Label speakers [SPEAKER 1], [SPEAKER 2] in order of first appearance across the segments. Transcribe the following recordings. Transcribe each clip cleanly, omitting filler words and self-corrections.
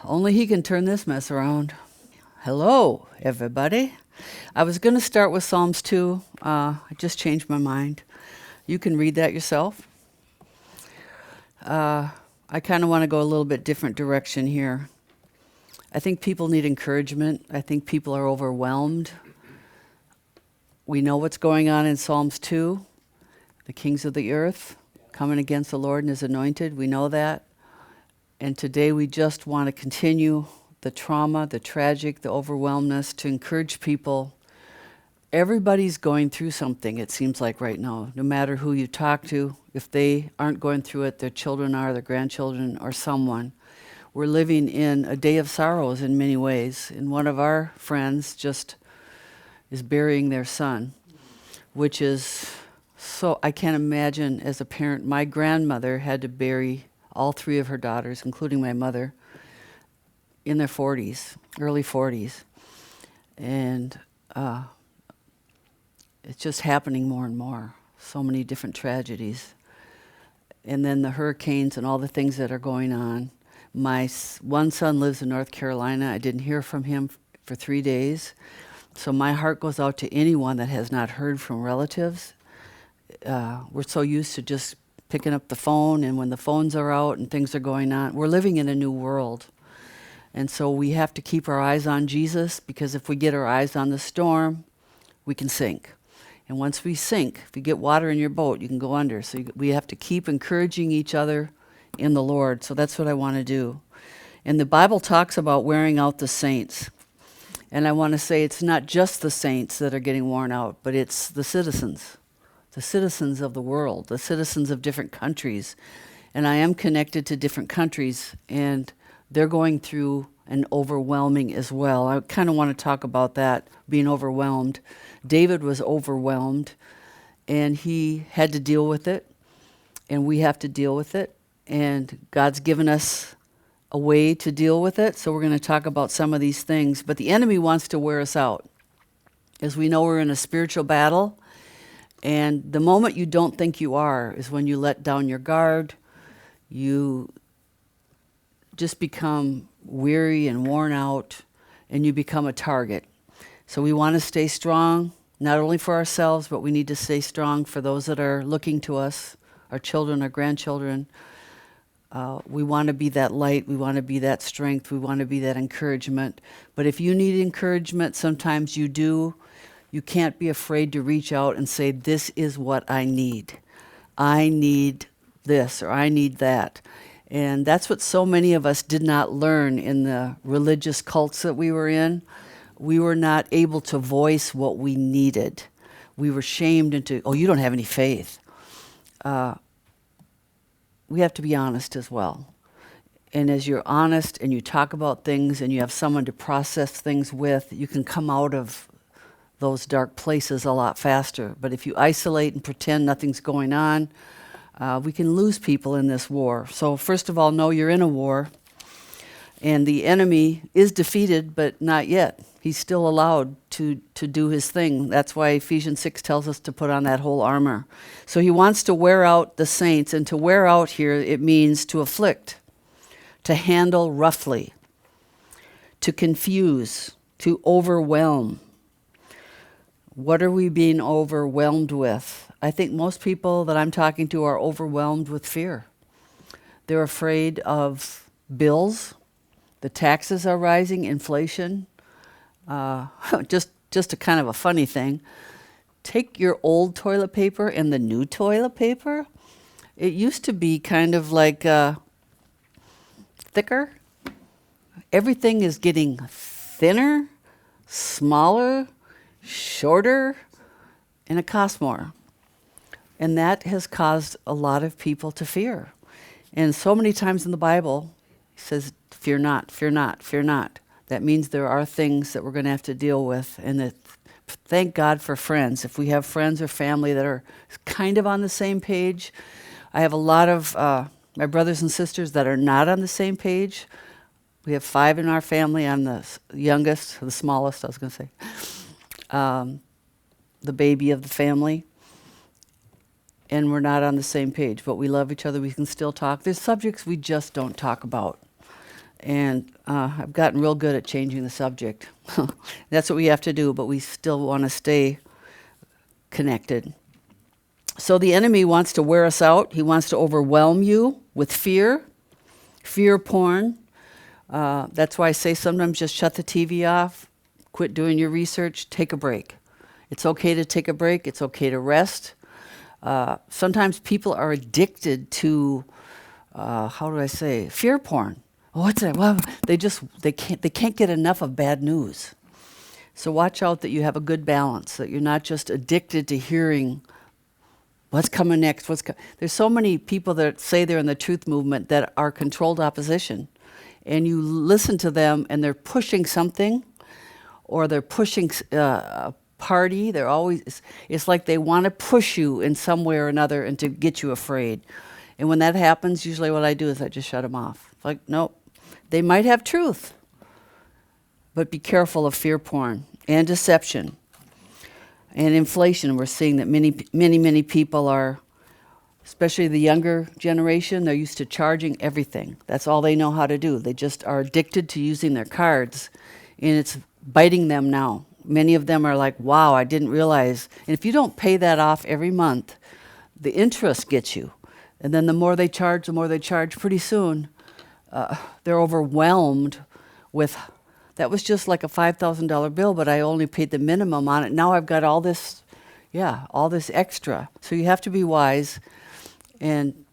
[SPEAKER 1] Only he can turn this mess around. Hello, everybody. I was going to start with Psalms 2. I just changed my mind. You can read that yourself. I kind of want to go a little bit different direction here. I think people need encouragement. I think people are overwhelmed. We know what's going on in Psalms 2. The kings of the earth coming against the Lord and his anointed. We know that. And today we just want to continue the trauma, the tragic, the overwhelmness, to encourage people. Everybody's going through something, it seems like right now. No matter who you talk to, if they aren't going through it, their children are, their grandchildren, or someone. We're living in a day of sorrows in many ways. And one of our friends just is burying their son, which is so, I can't imagine as a parent. My grandmother had to bury all three of her daughters, including my mother, in their 40s, early 40s. And it's just happening more and more. So many different tragedies. And then the hurricanes and all the things that are going on. My one son lives in North Carolina. I didn't hear from him for 3 days. So my heart goes out to anyone that has not heard from relatives. We're so used to just picking up the phone, and when the phones are out and things are going on, we're living in a new world. And so we have to keep our eyes on Jesus, because if we get our eyes on the storm, we can sink. And once we sink, if you get water in your boat, you can go under. So we have to keep encouraging each other in the Lord. So that's what I want to do. And the Bible talks about wearing out the saints. And I want to say it's not just the saints that are getting worn out, but it's the citizens of the world, the citizens of different countries. And I am connected to different countries, and they're going through an overwhelming as well. I kind of want to talk about that, being overwhelmed. David was overwhelmed, and he had to deal with it, and we have to deal with it. And God's given us a way to deal with it, so we're going to talk about some of these things. But the enemy wants to wear us out. As we know, we're in a spiritual battle, and the moment you don't think you are is when you let down your guard. You just become weary and worn out, and you become a target. So we want to stay strong, not only for ourselves, but we need to stay strong for those that are looking to us, our children, our grandchildren. We want to be that light. We want to be that strength. We want to be that encouragement. But if you need encouragement, sometimes you do. You can't be afraid to reach out and say, this is what I need. I need this, or I need that. And that's what so many of us did not learn in the religious cults that we were in. We were not able to voice what we needed. We were shamed into, oh, you don't have any faith. We have to be honest as well. And as you're honest and you talk about things and you have someone to process things with, you can come out of those dark places a lot faster. But if you isolate and pretend nothing's going on, we can lose people in this war. So first of all, know you're in a war, and the enemy is defeated, but not yet. He's still allowed to do his thing. That's why Ephesians 6 tells us to put on that whole armor. So he wants to wear out the saints, and to wear out here, it means to afflict, to handle roughly, to confuse, to overwhelm. What are we being overwhelmed with? I think most people that I'm talking to are overwhelmed with fear. They're afraid of bills. The taxes are rising, inflation. Just a kind of a funny thing. Take your old toilet paper and the new toilet paper. It used to be kind of like thicker. Everything is getting thinner, smaller, shorter, and it costs more. And that has caused a lot of people to fear. And so many times in the Bible, he says, fear not, fear not, fear not. That means there are things that we're going to have to deal with. And that, thank God for friends. If we have friends or family that are kind of on the same page. I have a lot of my brothers and sisters that are not on the same page. We have 5 in our family. I'm the youngest, the smallest, I was going to say. The baby of the family, and we're not on the same page, but we love each other. We can still talk. There's subjects we just don't talk about, And I've gotten real good at changing the subject. That's what we have to do, but we still want to stay connected. So the enemy wants to wear us out. He wants to overwhelm you with fear porn. That's why I say sometimes just shut the TV off, quit doing your research, take a break. It's okay to take a break. It's okay to rest. Sometimes people are addicted to, fear porn. What's that? Well, they can't get enough of bad news. So watch out that you have a good balance, that you're not just addicted to hearing what's coming next. There's so many people that say they're in the truth movement that are controlled opposition. And you listen to them and they're pushing something, or they're pushing a party. It's like they want to push you in some way or another and to get you afraid. And when that happens, usually what I do is I just shut them off. Like, nope. They might have truth, but be careful of fear porn and deception and inflation. We're seeing that many people are, especially the younger generation, they're used to charging everything. That's all they know how to do. They just are addicted to using their cards, and it's biting them now. Many of them are like, wow, I didn't realize. And if you don't pay that off every month, the interest gets you. And then the more they charge, pretty soon they're overwhelmed with, that was just like a $5,000 bill, but I only paid the minimum on it. Now I've got all this extra. So you have to be wise and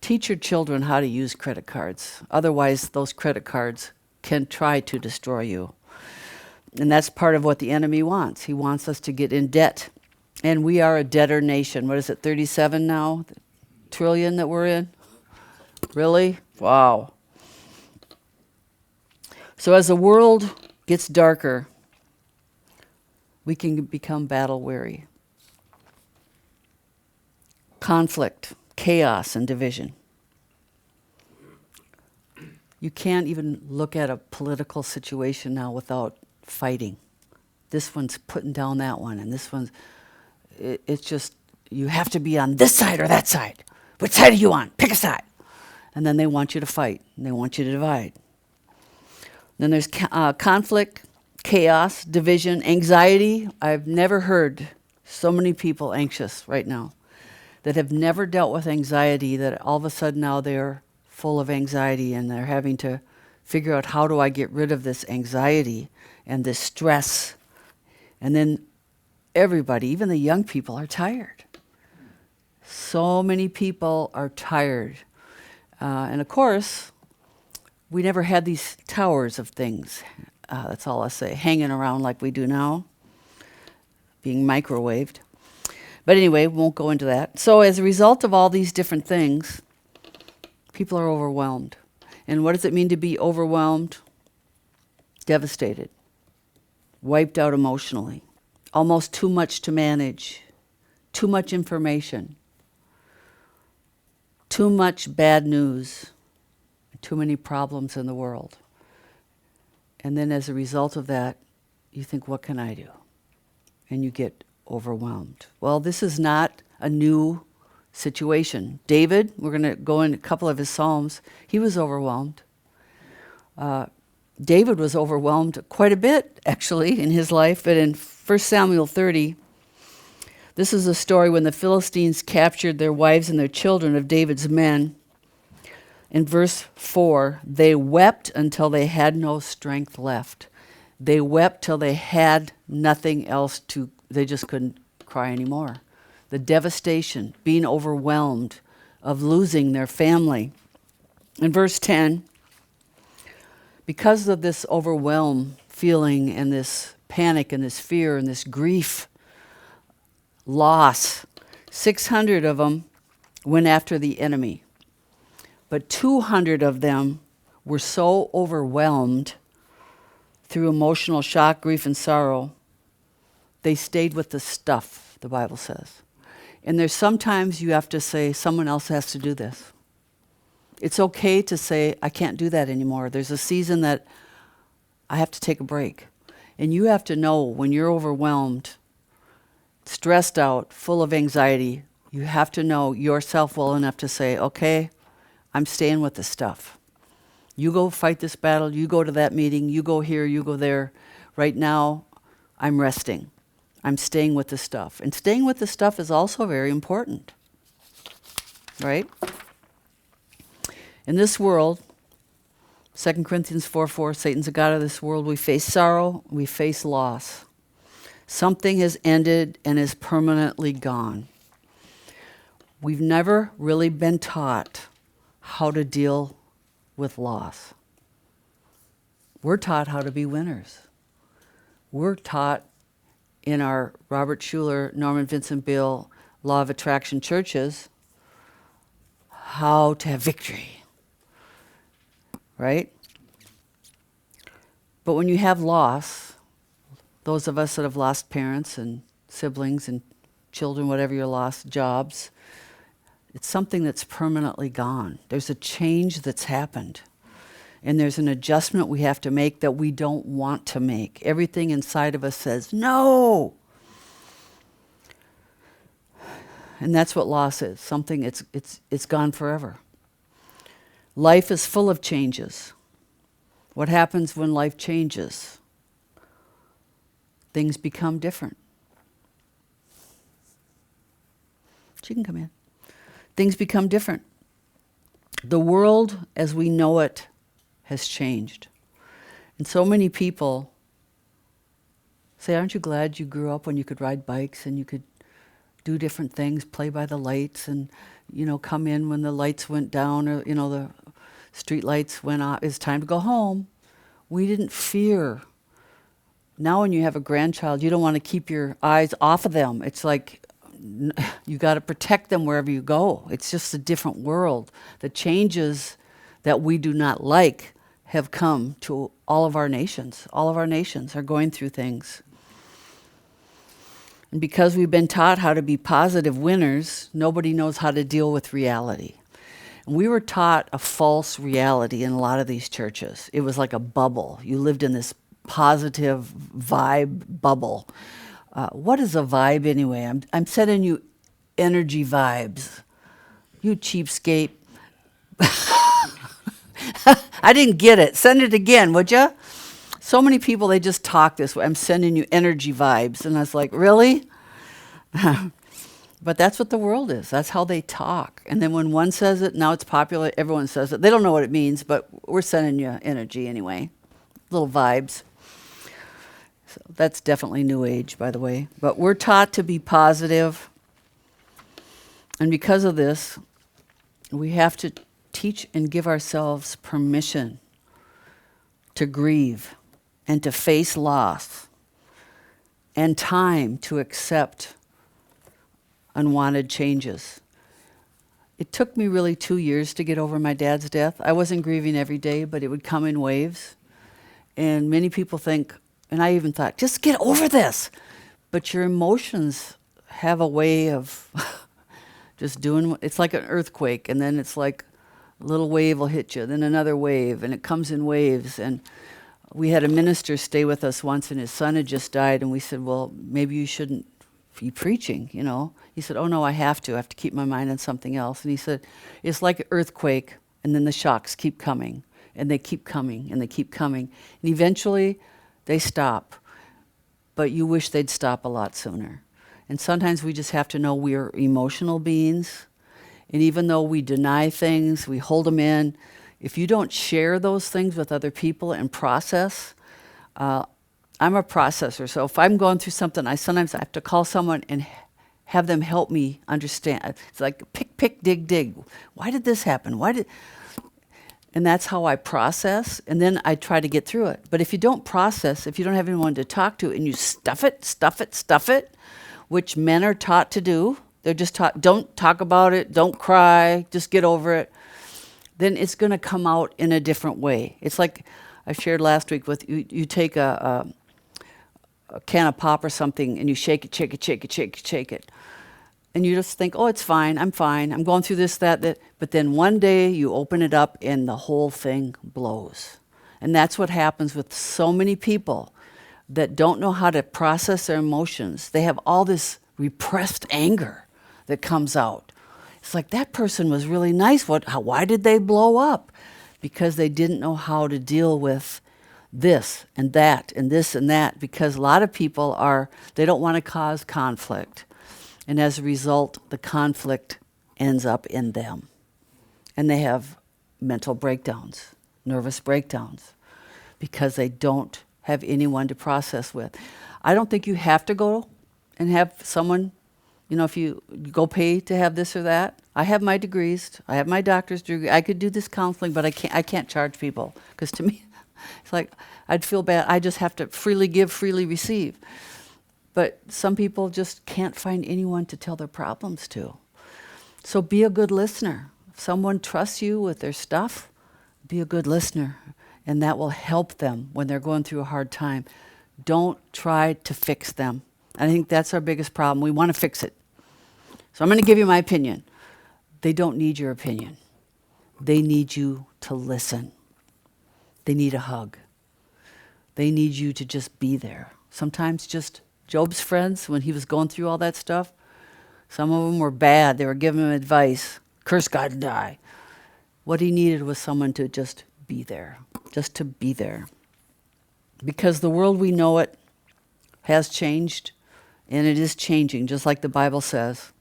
[SPEAKER 1] teach your children how to use credit cards. Otherwise, those credit cards can try to destroy you. And that's part of what the enemy wants. He wants us to get in debt. And we are a debtor nation. What is it, 37 now? Trillion that we're in? Really? Wow. So as the world gets darker, we can become battle weary. Conflict, chaos, and division. You can't even look at a political situation now without fighting. This one's putting down that one, and this one's, it's just, you have to be on this side or that side. Which side are you on? Pick a side. And then they want you to fight, and they want you to divide. Then there's conflict, chaos, division, anxiety. I've never heard so many people anxious right now that have never dealt with anxiety, that all of a sudden now they're full of anxiety and they're having to figure out, how do I get rid of this anxiety and this stress? And then everybody, even the young people, are tired. So many people are tired. And of course, we never had these towers of things, that's all I say, hanging around like we do now, being microwaved. But anyway, we won't go into that. So as a result of all these different things, people are overwhelmed. And what does it mean to be overwhelmed? Devastated, wiped out emotionally, almost too much to manage, too much information, too much bad news, too many problems in the world. And then as a result of that, you think, what can I do? And you get overwhelmed. Well, this is not a new situation. David, we're going to go in a couple of his Psalms, he was overwhelmed. David was overwhelmed quite a bit, actually, in his life. But in 1 Samuel 30, this is a story when the Philistines captured their wives and their children of David's men. In verse 4, they wept until they had no strength left. They wept till they had nothing else to, they just couldn't cry anymore. The devastation, being overwhelmed, of losing their family. In verse 10, because of this overwhelm feeling and this panic and this fear and this grief, loss, 600 of them went after the enemy. But 200 of them were so overwhelmed through emotional shock, grief, and sorrow, they stayed with the stuff, the Bible says. And there's sometimes you have to say, someone else has to do this. It's okay to say, I can't do that anymore. There's a season that I have to take a break. And you have to know when you're overwhelmed, stressed out, full of anxiety, you have to know yourself well enough to say, okay, I'm staying with the stuff. You go fight this battle, you go to that meeting, you go here, you go there. Right now, I'm resting. I'm staying with the stuff. And staying with the stuff is also very important, right? In this world, 2 Corinthians 4:4, Satan's the god of this world. We face sorrow, we face loss. Something has ended and is permanently gone. We've never really been taught how to deal with loss. We're taught how to be winners. We're taught in our Robert Schuller, Norman Vincent Peale, Law of Attraction churches how to have victory, right? But when you have loss, those of us that have lost parents and siblings and children, whatever you lost, jobs, it's something that's permanently gone. There's a change that's happened. And there's an adjustment we have to make that we don't want to make. Everything inside of us says, no! And that's what loss is. Something, it's gone forever. Life is full of changes. What happens when life changes? Things become different. She can come in. Things become different. The world as we know it has changed. And so many people say, aren't you glad you grew up when you could ride bikes and you could do different things, play by the lights and, come in when the lights went down or, the street lights went off. It's time to go home. We didn't fear. Now when you have a grandchild, you don't want to keep your eyes off of them. It's like you got to protect them wherever you go. It's just a different world. The changes that we do not like have come to all of our nations. All of our nations are going through things. And because we've been taught how to be positive winners, nobody knows how to deal with reality. And we were taught a false reality in a lot of these churches. It was like a bubble. You lived in this positive vibe bubble. What is a vibe anyway? I'm sending you energy vibes. You cheapskate. I didn't get it. Send it again, would you? So many people, they just talk this way. I'm sending you energy vibes. And I was like, really? But that's what the world is. That's how they talk. And then when one says it, now it's popular, everyone says it. They don't know what it means, but we're sending you energy anyway. Little vibes. So that's definitely New Age, by the way. But we're taught to be positive. And because of this, we have to teach and give ourselves permission to grieve and to face loss and time to accept unwanted changes. It took me really 2 years to get over my dad's death. I wasn't grieving every day, but it would come in waves. And many people think, and I even thought, just get over this. But your emotions have a way of just doing, it's like an earthquake, and then it's like a little wave will hit you, then another wave, and it comes in waves. And we had a minister stay with us once, and his son had just died, and we said, well, maybe you shouldn't be preaching, He said, oh no, I have to keep my mind on something else. And he said, it's like an earthquake, and then the shocks keep coming, and they keep coming, and they keep coming. And eventually, they stop. But you wish they'd stop a lot sooner. And sometimes we just have to know we're emotional beings. And even though we deny things, we hold them in, if you don't share those things with other people and process, I'm a processor. So if I'm going through something, I sometimes have to call someone and have them help me understand. It's like pick, dig. Why did this happen? And that's how I process, and then I try to get through it. But if you don't process, if you don't have anyone to talk to, and you stuff it, which men are taught to do, they're just taught, don't talk about it, don't cry, just get over it, then it's going to come out in a different way. It's like I shared last week with you, you take a can of pop or something, and you shake it. And you just think, oh, it's fine, I'm going through this, that. But then one day you open it up and the whole thing blows. And that's what happens with so many people that don't know how to process their emotions. They have all this repressed anger that comes out. It's like, that person was really nice. Why did they blow up? because they didn't know how to deal with this and that and this and that, because a lot of people they don't want to cause conflict. And as a result, the conflict ends up in them. And they have mental breakdowns, nervous breakdowns, because they don't have anyone to process with. I don't think you have to go and have someone, if you go pay to have this or that. I have my degrees. I have my doctor's degree. I could do this counseling, but I can't charge people, because to me, it's like I'd feel bad. I just have to freely give, freely receive. But some people just can't find anyone to tell their problems to. So be a good listener. If someone trusts you with their stuff, be a good listener, and that will help them when they're going through a hard time. Don't try to fix them. I think that's our biggest problem. We want to fix it. So I'm going to give you my opinion. They don't need your opinion. They need you to listen. They need a hug. They need you to just be there. Sometimes just Job's friends, when he was going through all that stuff, some of them were bad. They were giving him advice. Curse God and die. What he needed was someone to just be there. Just to be there. Because the world we know it has changed, and it is changing, just like the Bible says.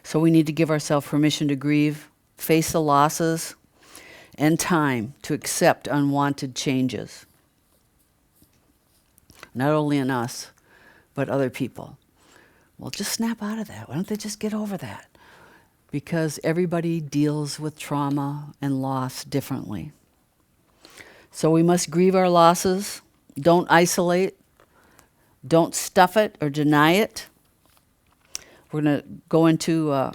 [SPEAKER 1] So we need to give ourselves permission to grieve, face the losses, and time to accept unwanted changes. Not only in us, but other people. Well, just snap out of that. Why don't they just get over that? Because everybody deals with trauma and loss differently. So we must grieve our losses. Don't isolate. Don't stuff it or deny it. We're going to go into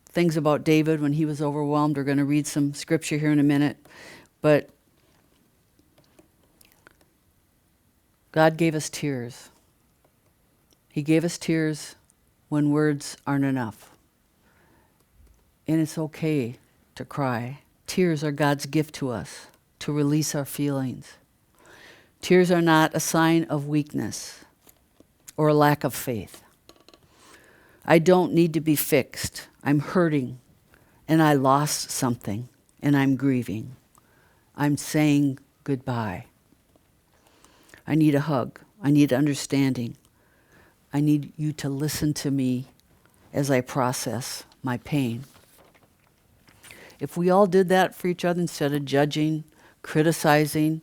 [SPEAKER 1] things about David when he was overwhelmed. We're going to read some scripture here in a minute. But God gave us tears. He gave us tears when words aren't enough. And it's okay to cry. Tears are God's gift to us to release our feelings. Tears are not a sign of weakness or a lack of faith. I don't need to be fixed. I'm hurting, and I lost something, and I'm grieving. I'm saying goodbye. I need a hug. I need understanding. I need you to listen to me as I process my pain. If we all did that for each other instead of judging, criticizing,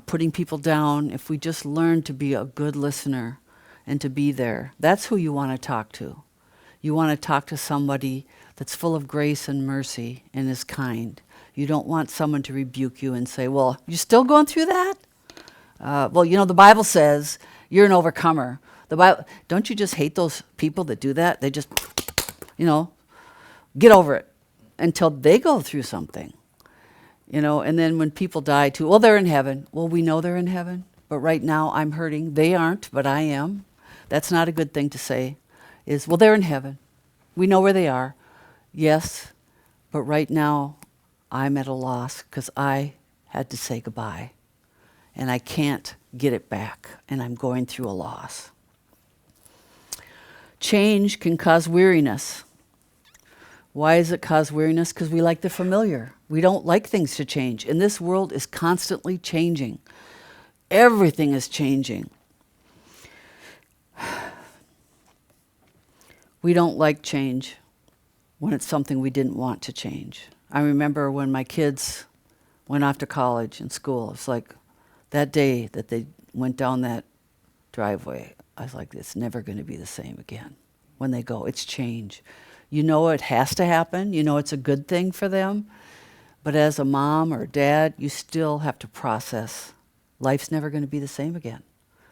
[SPEAKER 1] putting people down, if we just learned to be a good listener and to be there, that's who you want to talk to. You want to talk to somebody that's full of grace and mercy and is kind. You don't want someone to rebuke you and say, well, you're still going through that? The Bible says you're an overcomer. The Bible, don't you just hate those people that do that? They just, get over it until they go through something. And then when people die too, well, they're in heaven. Well, we know they're in heaven, but right now I'm hurting. They aren't, but I am. That's not a good thing to say, well, they're in heaven. We know where they are. Yes, but right now I'm at a loss because I had to say goodbye, and I can't get it back, and I'm going through a loss. Change can cause weariness. Why does it cause weariness? Because we like the familiar. We don't like things to change. And this world is constantly changing. Everything is changing. We don't like change when it's something we didn't want to change. I remember when my kids went off to college and school, it's like that day that they went down that driveway, I was like, it's never going to be the same again. When they go, it's change. It has to happen. It's a good thing for them. But as a mom or dad, you still have to process. Life's never going to be the same again.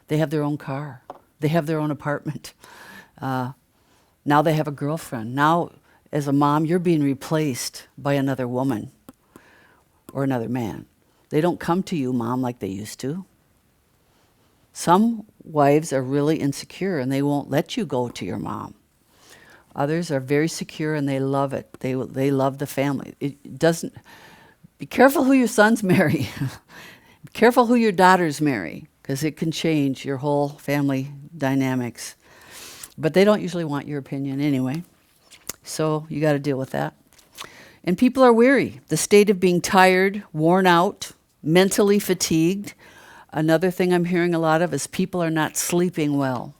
[SPEAKER 1] They have their own car. They have their own apartment. Now they have a girlfriend. Now, as a mom, you're being replaced by another woman or another man. They don't come to you, Mom, like they used to. Some wives are really insecure and they won't let you go to your mom. Others are very secure and they love it. They love the family. It doesn't. Be careful who your sons marry. Be careful who your daughters marry, because it can change your whole family dynamics. But they don't usually want your opinion anyway. So you got to deal with that. And people are weary. The state of being tired, worn out, mentally fatigued. Another thing I'm hearing a lot of is people are not sleeping well.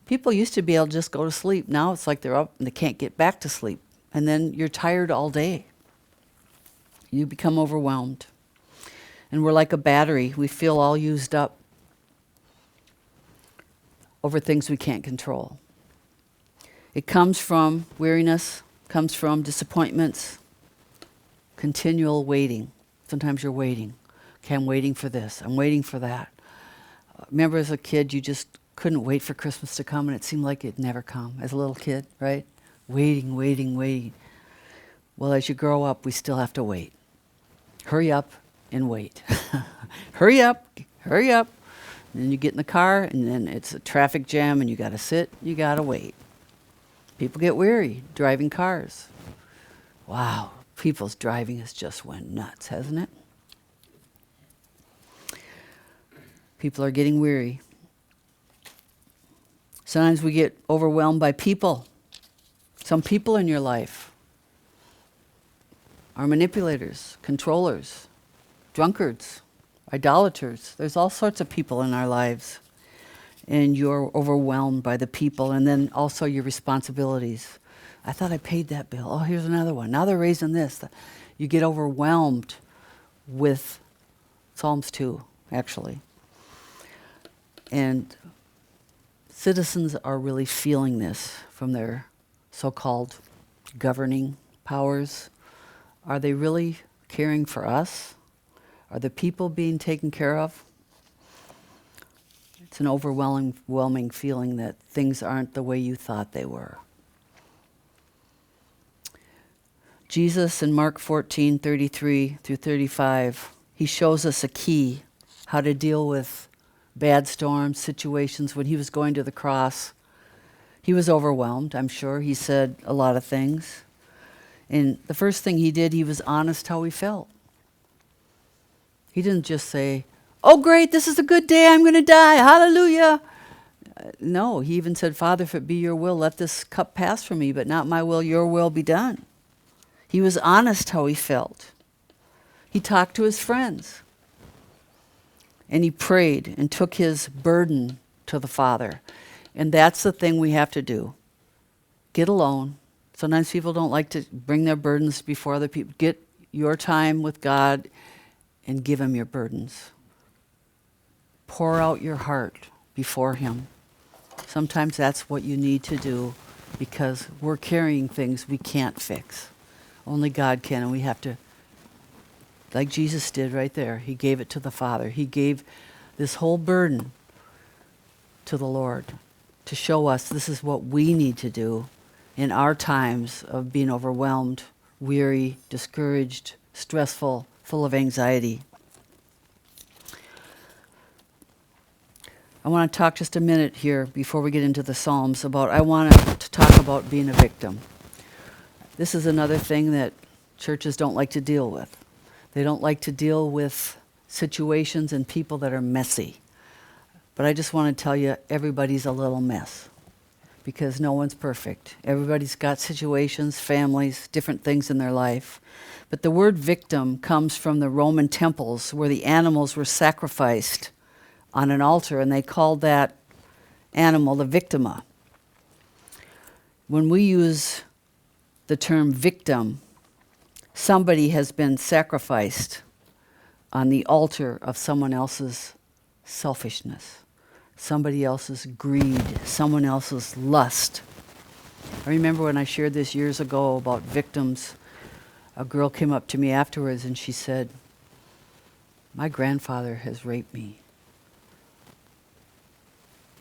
[SPEAKER 1] People used to be able to just go to sleep. Now it's like they're up and they can't get back to sleep. And then you're tired all day. You become overwhelmed. And we're like a battery. We feel all used up over things we can't control. It comes from weariness, comes from disappointments, continual waiting. Sometimes you're waiting. Okay, I'm waiting for this. I'm waiting for that. Remember as a kid, you just couldn't wait for Christmas to come, and it seemed like it'd never come. As a little kid, right? Waiting, waiting, waiting. Well, as you grow up, we still have to wait. Hurry up and wait. Hurry up, hurry up. And then you get in the car, and then it's a traffic jam, and you got to sit, you got to wait. People get weary driving cars. Wow, people's driving has just went nuts, hasn't it? People are getting weary. Sometimes we get overwhelmed by people. Some people in your life are manipulators, controllers, drunkards, idolaters. There's all sorts of people in our lives. And you're overwhelmed by the people and then also your responsibilities. I thought I paid that bill. Oh, here's another one. Now they're raising this. You get overwhelmed with Psalms 2, actually. And citizens are really feeling this from their so-called governing powers. Are they really caring for us? Are the people being taken care of? It's an overwhelming feeling that things aren't the way you thought they were. Jesus in Mark 14:33 through 35, he shows us a key how to deal with bad storms, situations. When he was going to the cross, he was overwhelmed, I'm sure. He said a lot of things. And the first thing he did, he was honest how he felt. He didn't just say, oh great, this is a good day, I'm going to die, hallelujah. No, he even said, Father, if it be your will, let this cup pass from me, but not my will, your will be done. He was honest how he felt. He talked to his friends. And he prayed and took his burden to the Father. And that's the thing we have to do. Get alone. Sometimes people don't like to bring their burdens before other people. Get your time with God and give him your burdens. Pour out your heart before him. Sometimes that's what you need to do because we're carrying things we can't fix. Only God can, and we have to, like Jesus did right there, he gave it to the Father. He gave this whole burden to the Lord to show us this is what we need to do in our times of being overwhelmed, weary, discouraged, stressful, full of anxiety. I want to talk just a minute here before we get into the Psalms I want to talk about being a victim. This is another thing that churches don't like to deal with. They don't like to deal with situations and people that are messy. But I just want to tell you, everybody's a little mess because no one's perfect. Everybody's got situations, families, different things in their life. But the word victim comes from the Roman temples where the animals were sacrificed on an altar, and they called that animal the victima. When we use the term victim, somebody has been sacrificed on the altar of someone else's selfishness, somebody else's greed, someone else's lust. I remember when I shared this years ago about victims, a girl came up to me afterwards and she said, my grandfather has raped me.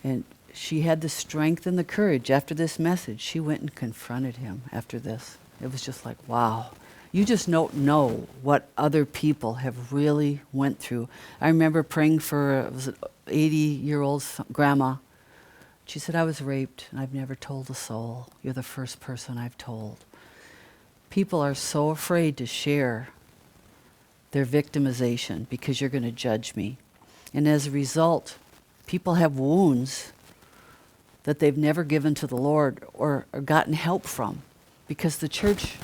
[SPEAKER 1] And she had the strength and the courage after this message. She went and confronted him after this. It was just like, wow. You just don't know what other people have really went through. I remember praying for an 80-year-old grandma. She said, I was raped and I've never told a soul. You're the first person I've told. People are so afraid to share their victimization because you're going to judge me. And as a result, people have wounds that they've never given to the Lord or gotten help from because the church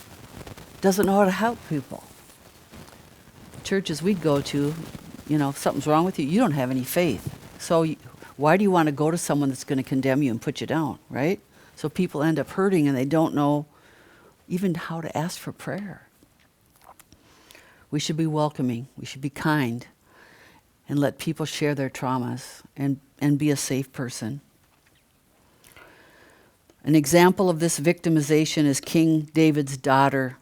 [SPEAKER 1] doesn't know how to help people. Churches we'd go to, if something's wrong with you, you don't have any faith. So why do you want to go to someone that's going to condemn you and put you down, right? So people end up hurting and they don't know even how to ask for prayer. We should be welcoming. We should be kind and let people share their traumas and be a safe person. An example of this victimization is King David's daughter,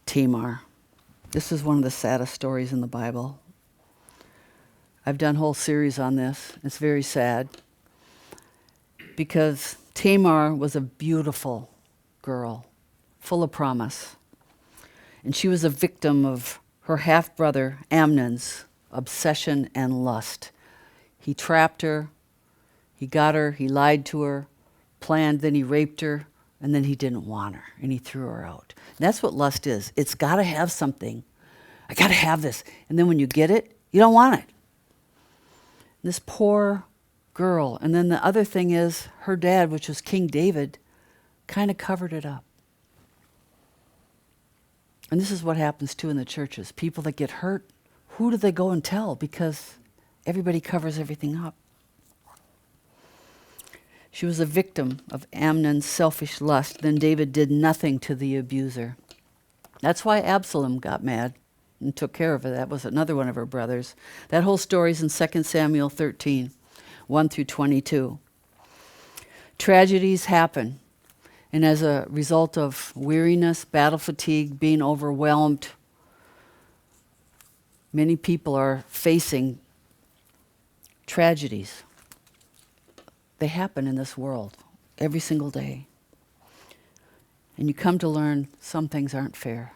[SPEAKER 1] Tamar. This is one of the saddest stories in the Bible. I've done a whole series on this. It's very sad because Tamar was a beautiful girl, full of promise. And she was a victim of her half-brother Amnon's obsession and lust. He trapped her, he got her, he lied to her, planned, then he raped her, and then he didn't want her, and he threw her out. And that's what lust is. It's got to have something. I got to have this. And then when you get it, you don't want it. This poor girl. And then the other thing is her dad, which was King David, kind of covered it up. And this is what happens too in the churches. People that get hurt, who do they go and tell? Because everybody covers everything up. She was a victim of Amnon's selfish lust. Then David did nothing to the abuser. That's why Absalom got mad and took care of it. That was another one of her brothers. That whole story is in 2 Samuel 13, 1 through 22. Tragedies happen. And as a result of weariness, battle fatigue, being overwhelmed, many people are facing tragedies. They happen in this world every single day. And you come to learn some things aren't fair.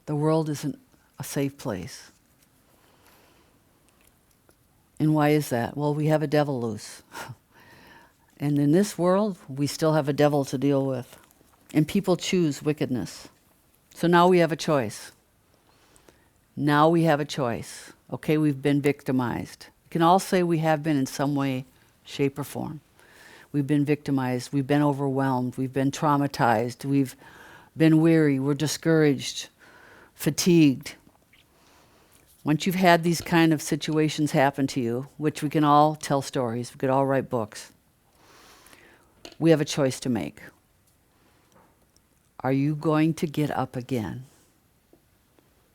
[SPEAKER 1] The world isn't a safe place. And why is that? Well, we have a devil loose. And in this world, we still have a devil to deal with. And people choose wickedness. So now we have a choice. Now we have a choice. Okay, we've been victimized. We can all say we have been in some way, shape, or form. We've been victimized. We've been overwhelmed. We've been traumatized. We've been weary. We're discouraged, fatigued. Once you've had these kind of situations happen to you, which we can all tell stories, we could all write books, we have a choice to make. Are you going to get up again?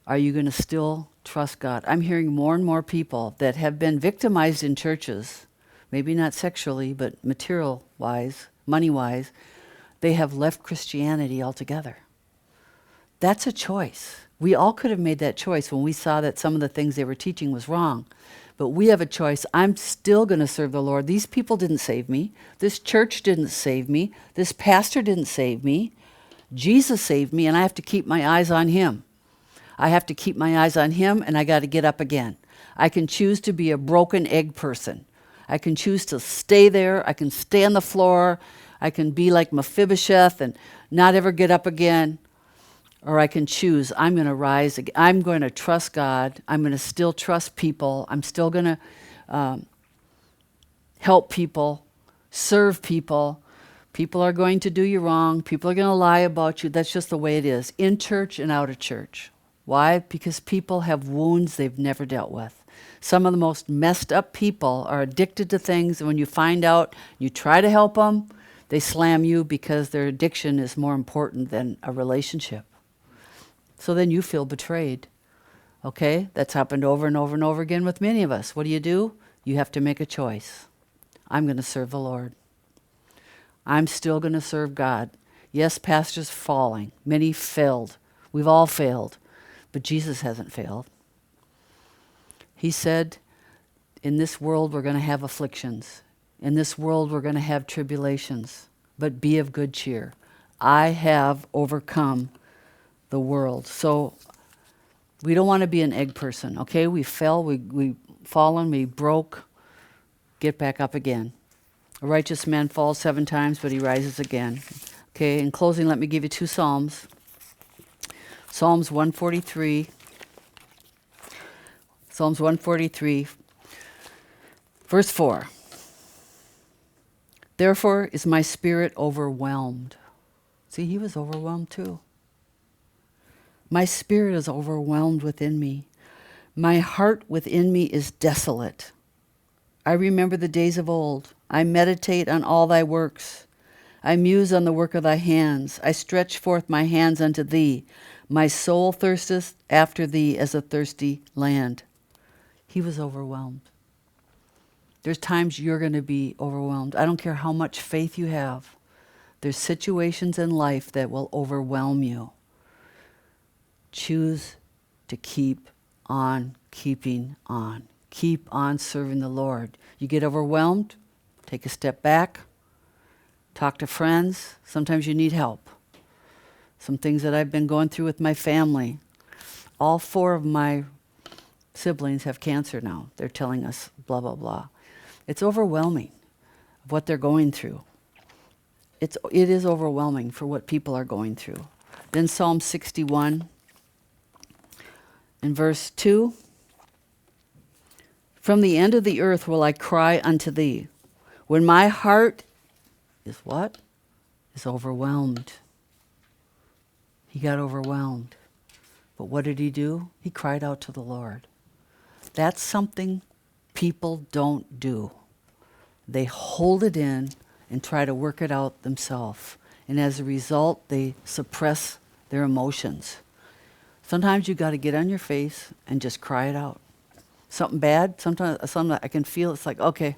[SPEAKER 1] Are you going to still trust God? I'm hearing more and more people that have been victimized in churches, maybe not sexually, but material-wise, money-wise. They have left Christianity altogether. That's a choice. We all could have made that choice when we saw that some of the things they were teaching was wrong. But we have a choice. I'm still going to serve the Lord. These people didn't save me. This church didn't save me. This pastor didn't save me. Jesus saved me, and I have to keep my eyes on him. I have to keep my eyes on him, and I got to get up again. I can choose to be a broken egg person. I can choose to stay there. I can stay on the floor. I can be like Mephibosheth and not ever get up again. Or I can choose, I'm going to rise. I'm going to trust God. I'm going to still trust people. I'm still going to help people, serve people. People are going to do you wrong. People are going to lie about you. That's just the way it is, in church and out of church. Why? Because people have wounds they've never dealt with. Some of the most messed up people are addicted to things, and when you find out, you try to help them, they slam you because their addiction is more important than a relationship. So then you feel betrayed. Okay? That's happened over and over and over again with many of us. What do? You have to make a choice. I'm going to serve the Lord. I'm still going to serve God. Yes, pastors falling. Many failed. We've all failed. But Jesus hasn't failed. He said, in this world we're going to have afflictions. In this world we're going to have tribulations. But be of good cheer. I have overcome the world. So we don't want to be an egg person, okay? We fell, we fallen, we broke. Get back up again. A righteous man falls 7 times, but he rises again. Okay, in closing, let me give you 2 Psalms. Psalms 143. Psalms 143, verse 4. Therefore is my spirit overwhelmed. See, he was overwhelmed too. My spirit is overwhelmed within me. My heart within me is desolate. I remember the days of old. I meditate on all thy works. I muse on the work of thy hands. I stretch forth my hands unto thee. My soul thirsteth after thee as a thirsty land. He was overwhelmed. There's times you're going to be overwhelmed. I don't care how much faith you have. There's situations in life that will overwhelm you. Choose to keep on keeping on. Keep on serving the Lord. You get overwhelmed, take a step back, talk to friends. Sometimes you need help. Some things that I've been going through with my family. All 4 of my siblings have cancer now. They're telling us blah, blah, blah. It's overwhelming what they're going through. It is overwhelming for what people are going through. Then Psalm 61 in verse 2. From the end of the earth will I cry unto thee. When my heart is what? Is overwhelmed. He got overwhelmed. But what did he do? He cried out to the Lord. That's something people don't do. They hold it in and try to work it out themselves. And as a result, they suppress their emotions. Sometimes you got to get on your face and just cry it out. Something bad, sometimes something I can feel, it's like, okay,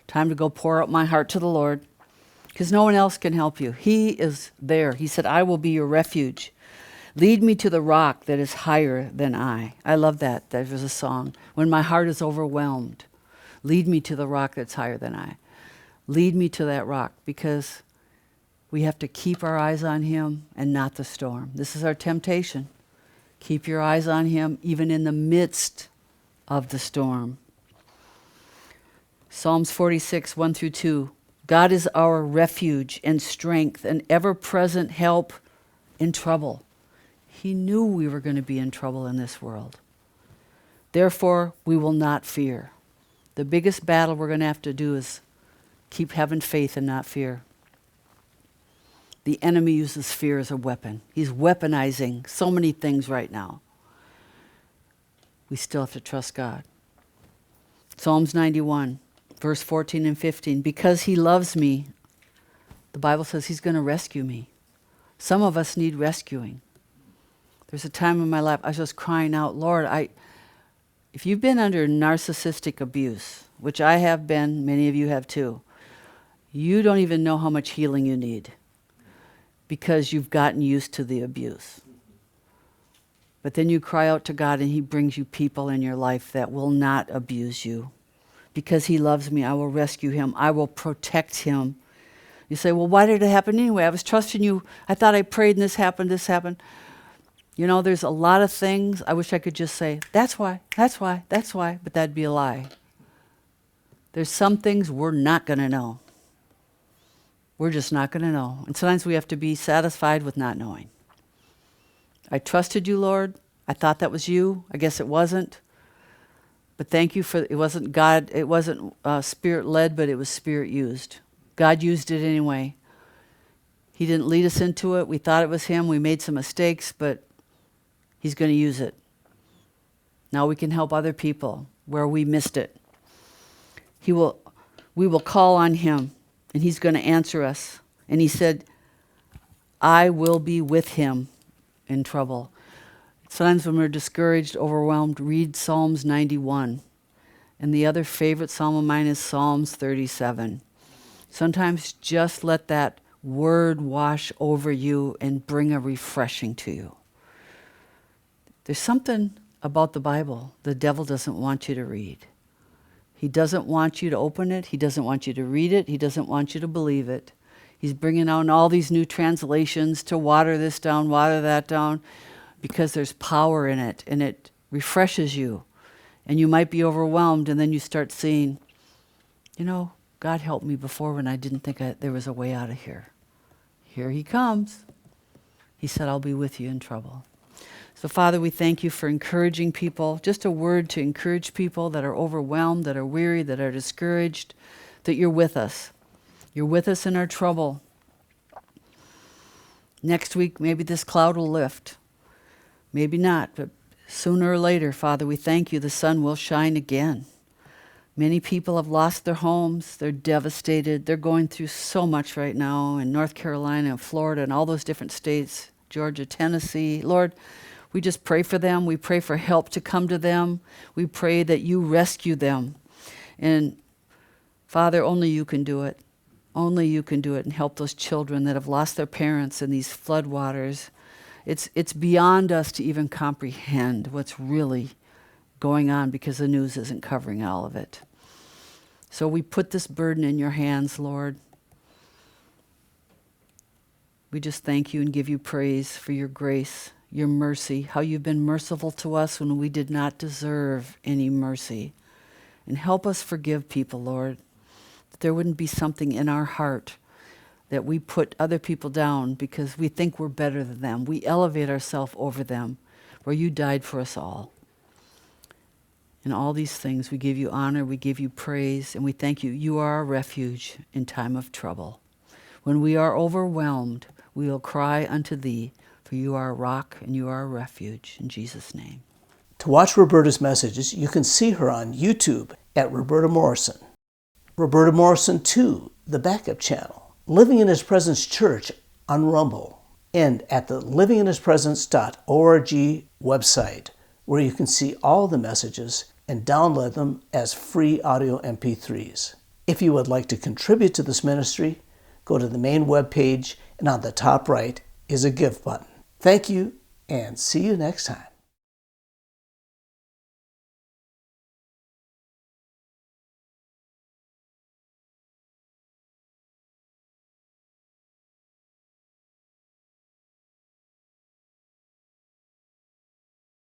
[SPEAKER 1] time to go pour out my heart to the Lord, because no one else can help you. He is there. He said, I will be your refuge. Lead me to the rock that is higher than I. I love that. That was a song. When my heart is overwhelmed, lead me to the rock that's higher than I. Lead me to that rock, because we have to keep our eyes on him and not the storm. This is our temptation. Keep your eyes on him even in the midst of the storm. Psalms 46, 1 through 2. God is our refuge and strength, an ever-present help in trouble. He knew we were going to be in trouble in this world. Therefore, we will not fear. The biggest battle we're going to have to do is keep having faith and not fear. The enemy uses fear as a weapon. He's weaponizing so many things right now. We still have to trust God. Psalms 91, verse 14 and 15. Because he loves me, the Bible says he's going to rescue me. Some of us need rescuing. There's a time in my life I was just crying out, Lord, if you've been under narcissistic abuse, which I have been, many of you have too, you don't even know how much healing you need because you've gotten used to the abuse. But then you cry out to God and he brings you people in your life that will not abuse you. Because he loves me, I will rescue him. I will protect him. You say, well, why did it happen anyway? I was trusting you. I thought I prayed and this happened, this happened. You know, there's a lot of things I wish I could just say, that's why, but that'd be a lie. There's some things we're not going to know. We're just not going to know. And sometimes we have to be satisfied with not knowing. I trusted you, Lord. I thought that was you. I guess it wasn't. But thank you for, it wasn't God, it wasn't spirit-led, but it was spirit-used. God used it anyway. He didn't lead us into it. We thought it was him. We made some mistakes, but he's going to use it. Now we can help other people where we missed it. We will call on him, and he's going to answer us. And he said, I will be with him in trouble. Sometimes when we're discouraged, overwhelmed, read Psalms 91. And the other favorite psalm of mine is Psalms 37. Sometimes just let that word wash over you and bring a refreshing to you. There's something about the Bible the devil doesn't want you to read. He doesn't want you to open it. He doesn't want you to read it. He doesn't want you to believe it. He's bringing out all these new translations to water this down, water that down, because there's power in it, and it refreshes you. And you might be overwhelmed, and then you start seeing, you know, God helped me before when I didn't think there was a way out of here. Here he comes. He said, I'll be with you in trouble. So, Father, we thank you for encouraging people, just a word to encourage people that are overwhelmed, that are weary, that are discouraged, that you're with us. You're with us in our trouble. Next week, maybe this cloud will lift. Maybe not, but sooner or later, Father, we thank you, the sun will shine again. Many people have lost their homes. They're devastated. They're going through so much right now in North Carolina and Florida and all those different states, Georgia, Tennessee. Lord, we just pray for them. We pray for help to come to them. We pray that you rescue them. And Father, only you can do it. Only you can do it and help those children that have lost their parents in these floodwaters. It's beyond us to even comprehend what's really going on because the news isn't covering all of it. So we put this burden in your hands, Lord. We just thank you and give you praise for your grace, your mercy, how you've been merciful to us when we did not deserve any mercy. And help us forgive people, Lord, that there wouldn't be something in our heart that we put other people down because we think we're better than them. We elevate ourselves over them, where you died for us all. In all these things, we give you honor, we give you praise, and we thank you. You are our refuge in time of trouble. When we are overwhelmed, we will cry unto thee, for you are a rock and you are a refuge. In Jesus' name.
[SPEAKER 2] To watch Roberta's messages, you can see her on YouTube at Roberta Morrison. Roberta Morrison 2, the backup channel. Living in His Presence Church on Rumble. And at the livinginhispresence.org website, where you can see all the messages and download them as free audio MP3s. If you would like to contribute to this ministry, go to the main webpage, and on the top right is a Give button. Thank you, and see you next time.